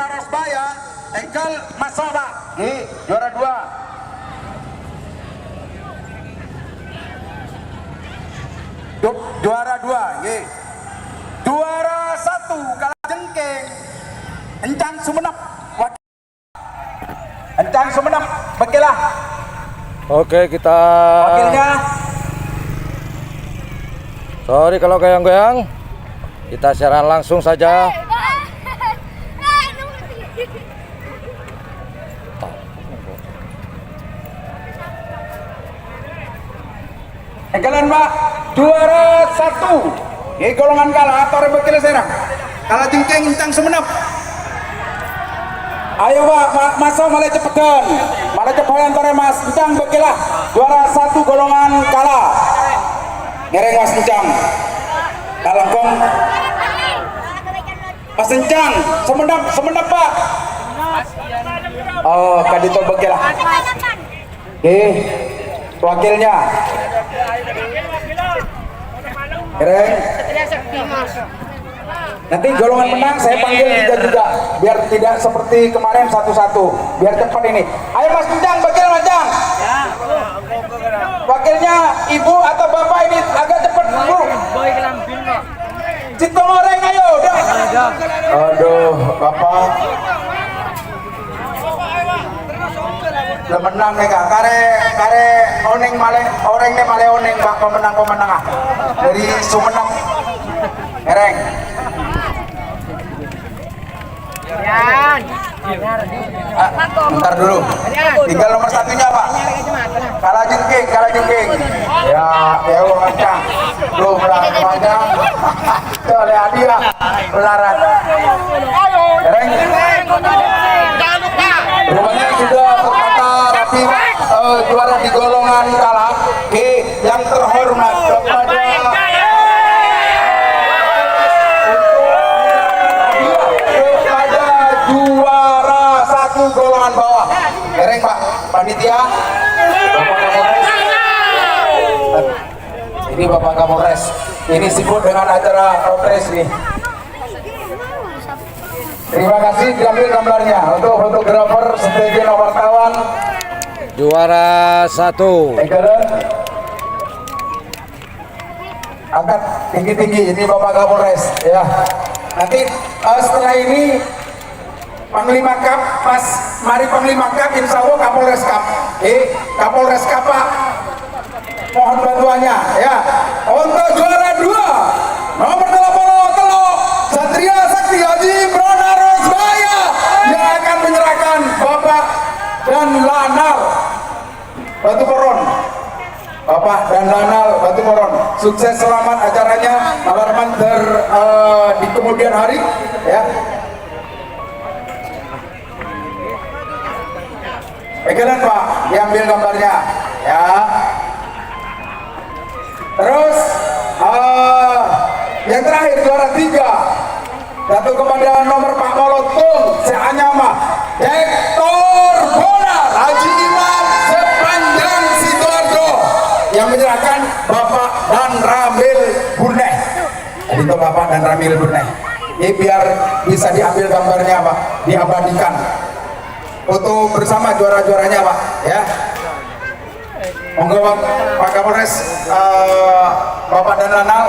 Rosbaya, Engkel Masoba, juara 2. Juara 2, juara 1 Kalajengking, Encang Sumenep, Encang Sumenep, Bekilah. Oke, kita Wakilnya. Sorry kalau goyang-goyang. Kita siaran langsung saja. Engkelan Pak, juara 1 di golongan kalah atau Bekil Serang, Kalajengking Encang Sumenep. Ayo Pak, masa malah cepetan, malah cepetan antara Mas Encang Bekilah, juara 1 golongan kalah. Ngereng Mas Encang, Kalangkong, Mas Encang, Sumenep Pak. Oh, Kadito Bekilah. Wakilnya. Ngereng. Nanti golongan menang saya panggil juga biar tidak seperti kemarin satu-satu, biar cepat ini. Ayo Mas Encang, Bekil Mas Encang. Wakilnya ibu atau bapak ini agak cepat Bu. Cito Moreng ayo udah. Aduh bapak. Udah menang nih kak, kare oneng male oreng nih male oneng Pak pemenang ah dari Sumenep. Ngereng. Bentar dulu. Tinggal nomor satunya Pak. Kalajengking. Ya Mas Encang. Belum panjang. Oleh Adia melarat. Ngereng. Rumahnya sudah tertata rapi, juara di golongan kalah. Yang terhormat kepada juara 1 golongan bawah. Ngereng Pak, panitia. Ini Bapak Kapolres. Ini sibuk dengan acara Rotres nih. Terima kasih, diambil gambarnya untuk fotografer, sebagian wartawan. Juara 1. Angkat tinggi-tinggi, ini Bapak Kapolres ya. Nanti setelah ini Panglima Kap, pas mari Panglima Kap, insya Allah Kapolres Kap. Kapolres Kap Pak, mohon bantuannya ya. Untuk juara 2 nomor 80 Satria Sakti Haji Brana Rosbaya yang akan menyerahkan Bapak dan Lanal Batu Koron. Bapak dan Lanal Batu Koron, sukses selamat acaranya, harapan di kemudian hari ya. Pegangan Pak, diambil gambarnya ya. Terus yang terakhir juara 3 jatuh kepada nomor Pak Molotung Seanyama Hektor Bonar Haji Imam sepanjang Sidoarjo yang menyerahkan Bapak dan Ramil Burneh. Jadi itu Bapak dan Ramil Burneh. Ini biar bisa diambil gambarnya Pak, diabadikan foto bersama juara-juaranya Pak ya. Monggo Pak Kapolres, Bapak dan Lanal.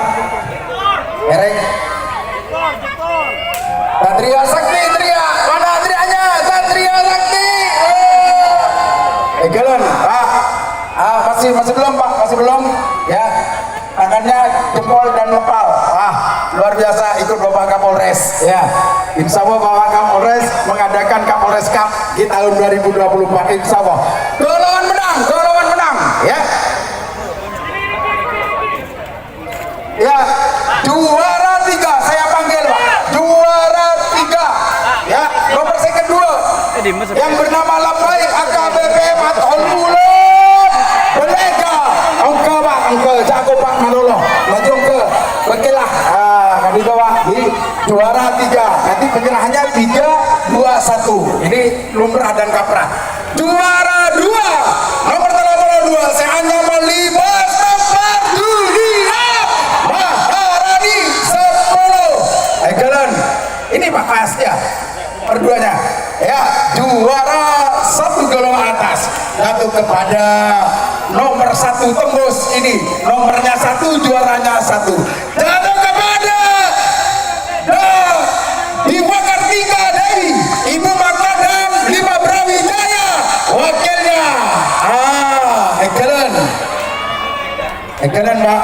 Ngereng. Satria Sakti, mana Satrianya? Satria Sakti. Egelon, Pak. Masih belum Pak, masih belum ya. Tangannya jempol dan lepal. Wah, luar biasa ikut Bapak Kapolres ya. Insya Allah Bapak Kapolres mengadakan Kapolres Cup di tahun 2024 insya Allah. Golongan menang ya. Ya, juara 3 saya panggil Pak. Juara 3 ya, nomor second 2 yang bernama Labaik AKBP Mathol Mulut Belega. Engke Pak, engke jago Pak Manolo. Maju ke Bekilah. Kan itu Pak, di juara 3. Nanti penyerahannya 3-2-1. Ini lumrah dan kaprah. Juara 2 nomor 82 saya hanya melibas nomor dunia Maharani 10. Egelan. Ini Pak Pas ya. nomor 2-nya. Ya, juara 1 golongan atas jatuh kepada nomor 1 tembus ini. Nomornya 1, juaranya 1. Jatuh kepada Ibu Kartika dari Ibu Makadam 5 Brawijaya. Wakilnya Ekelen Mbak.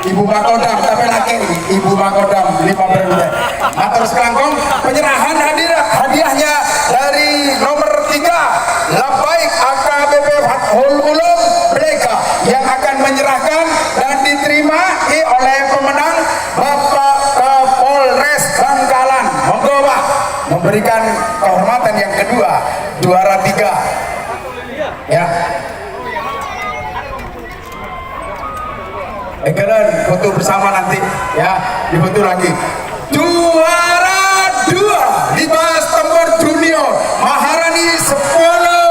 Ibu Makodam, tapi laki Ibu Makodam 5 Brawijaya. Matur selangkong penyerahan hadiahnya dari nomor 3 Labaik AKBP Fathul Ulum mereka yang akan menyerahkan dan diterima oleh pemenang Bapak Kapolres Bangkalan. Monggo Pak, memberikan kehormatan yang kedua, juara 3 ya. Kalian foto bersama nanti ya, difoto lagi. Juara 2 Libas Tempur Junior Maharani Sepolo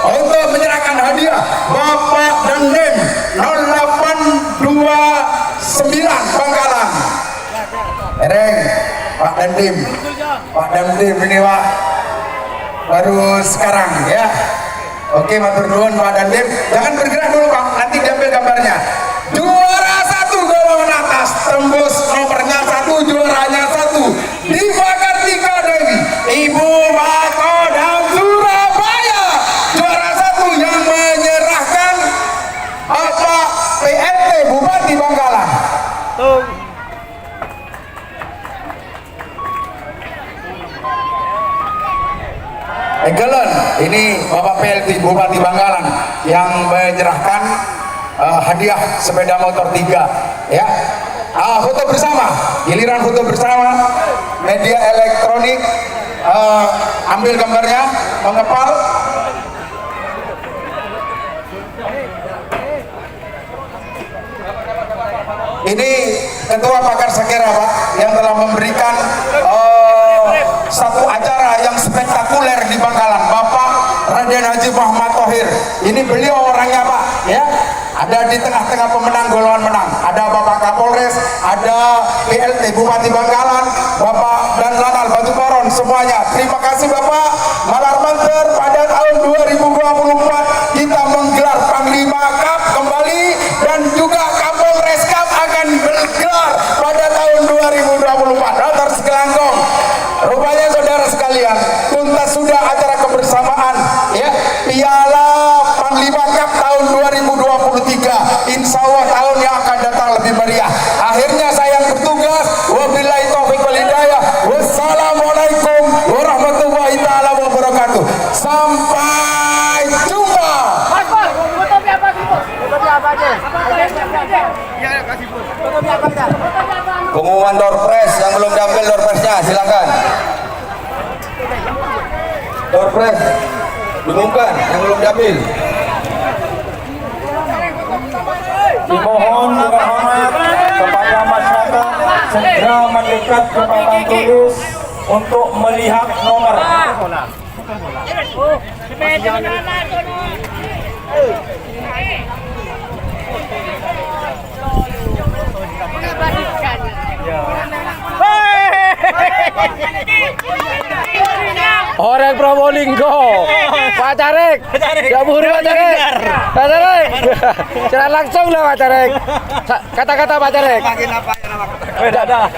untuk menyerahkan hadiah Bapak Dandim 0829 Bangkalan. Ereng Pak Dandim ini Pak baru sekarang ya. Oke, matur nuwun Pak Dandim, jangan bergerak dulu Pak, nanti diambil gambarnya. Juara 1 golongan atas tembus nomornya 1, juaranya 1 Diva Kartika Dewi Ibu Makodam Surabaya, juara 1 yang menyerahkan Bapak PLT Bupati Bangkalan. Egelen, ini Bapak PLT Bupati Bangkalan yang menyerahkan hadiah sepeda motor 3 ya. Foto bersama, giliran foto bersama media elektronik, ambil gambarnya, mengepal. Ini Ketua Pakar Sakera Pak yang telah memberikan satu acara yang spektakuler di Bangkalan, Bapak Raden Haji Muhammad Thohir. Ini beliau orangnya Pak ya. Ada di tengah-tengah pemenang golongan menang, ada Bapak Kapolres, ada PLT Bupati Bangkalan, Bapak dan Lanal Batukoron semuanya. Terima kasih Bapak. Malar Manter pada tahun 2024 kita menggelar Panglima Cup kembali dan juga Kapolres Cup akan bergelar pada tahun 2024. Datar sekelangkong. Rupanya saudara sekalian, tuntas sudah acara kebersamaan ya, Piala Panglima Cup tahun 2023. Insya Allah tahun yang akan datang lebih meriah. Akhirnya saya yang bertugas. Wabillahi taufiq wal hidayah. Wassalamualaikum warahmatullahi taala wabarakatuh. Sampai jumpa. Pengumuman door prize yang belum diambil door prize-nya silakan. Door prize diumumkan yang belum diambil. Dimohon dengan hormat kepada masyarakat segera mendekat ke papan tulis untuk melihat nomor. Orang Probolinggo, Pak Carek, Jabur Pak Carek, Pak Carek, jalan langsung lah Pak Carek. Kata-kata Pak Carek. Dadah.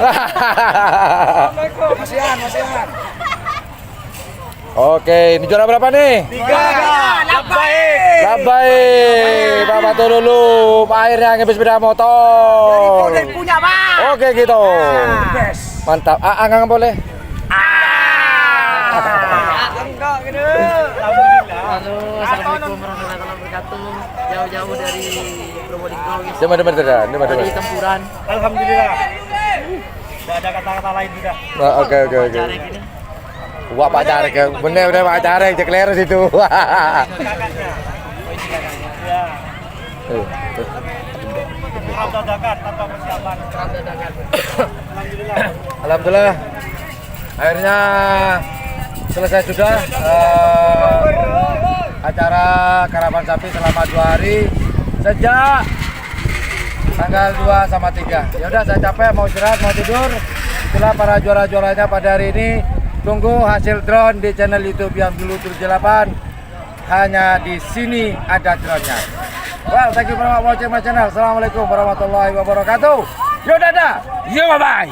Masihan. Oke, ini juara berapa nih? 3. Labai, Bapak tuh dulu, airnya ngebis sepeda motor. Punya Pak. Oke gitu. Mantap. Nggak boleh. Assalamualaikum warahmatullahi wabarakatuh. Jauh-jauh dari Probolinggo gitu. Coba. Dari Tempuran. Alhamdulillah. Tidak ada kata-kata lain sudah. Oke. Carek ini. Wah Pak Carek ya, bener Pak Carek, cek leres itu. Kakaknya. Ya. Serap dadakan tanpa persiapan. Alhamdulillah. Alhamdulillah. Akhirnya selesai sudah acara karapan sapi selama 2 hari sejak tanggal 2 sama 3. Ya udah saya capek mau istirahat mau tidur. itulah para juara-juaranya pada hari ini. Tunggu hasil drone di channel YouTube yang dulu 78. Hanya di sini ada drone-nya. Well, thank you for watching my channel. Assalamualaikum warahmatullahi wabarakatuh. Yo dadah. Yo bye bye.